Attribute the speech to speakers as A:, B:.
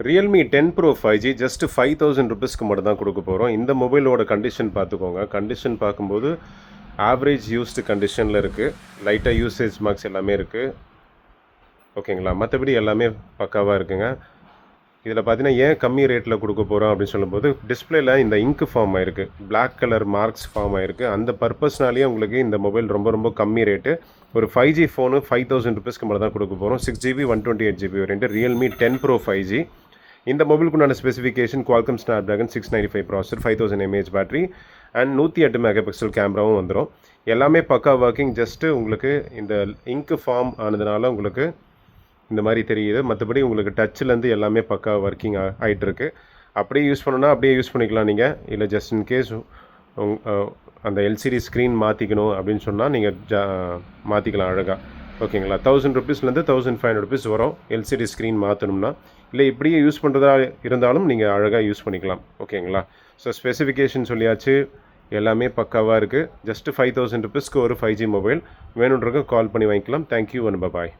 A: Realme 10 pro 5G just 5000 ருபீஸ்க்கு மட்டும் தான் கொடுக்க போகிறோம். இந்த மொபைலோட கண்டிஷன் பார்த்துக்கோங்க. கண்டிஷன் பார்க்கும்போது ஆவரேஜ் யூஸ்டு கண்டிஷனில் இருக்குது. லைட்டாக யூசேஜ் மார்க்ஸ் எல்லாமே இருக்குது. ஓகேங்களா? மற்றபடி எல்லாமே பக்காவாக இருக்குங்க. இதில் பார்த்தீங்கன்னா ஏன் கம்மி ரேட்டில் கொடுக்க போகிறோம் அப்படின்னு சொல்லும்போது டிஸ்பிளேல இந்த இங்கு ஃபார்ம் ஆயிருக்கு, பிளாக் கலர் மார்க்ஸ் ஃபார்ம் ஆயிருக்கு. அந்த பர்பஸ்னாலேயே உங்களுக்கு இந்த மொபைல் ரொம்ப கம்மி ரேட்டு. ஒரு 5G ஃபோனு 5000 ருபீஸ்க்கு மேலே தான் கொடுக்க போகிறோம். 6GB 128GB variant Realme 10 pro 5G. இந்த மொபைலுக்குண்டான specification Qualcomm Snapdragon 695 processor, 5000 mAh battery and 108 megapixel கேமராவும் வந்துடும். எல்லாமே பக்கா ஒர்க்கிங். ஜஸ்ட்டு உங்களுக்கு இந்த இங்கு ஃபார்ம் ஆனதுனால உங்களுக்கு இந்த மாதிரி தெரியுது. மற்றபடி உங்களுக்கு டச்சிலேருந்து எல்லாமே பக்கா ஒர்க்கிங் ஆகிட்டுருக்கு. அப்படியே யூஸ் பண்ணணுன்னா அப்படியே யூஸ் பண்ணிக்கலாம் நீங்கள். இல்லை ஜஸ்ட் இன்கேஸ் அந்த எல்சிடி ஸ்க்ரீன் மாற்றிக்கணும் அப்படின்னு சொன்னால் நீங்கள் மாற்றிக்கலாம் அழகாக. ஓகேங்களா? 1000 ருபீஸ்லேருந்து 1500 ருபீஸ் வரும் எல்சிடி ஸ்க்ரீன் மாற்றணும்னா. இல்லை இப்படியே யூஸ் பண்ணுறதா இருந்தாலும் நீங்கள் அழகாக யூஸ் பண்ணிக்கலாம். ஓகேங்களா? ஸோ ஸ்பெசிஃபிகேஷன் சொல்லியாச்சு, எல்லாமே பக்காவாக இருக்குது. ஜஸ்ட்டு 5000 ருபீஸ்க்கு ஒரு 5G மொபைல் வேணுன்றதுக்கு கால் பண்ணி வாங்கிக்கலாம். Thank you and bye.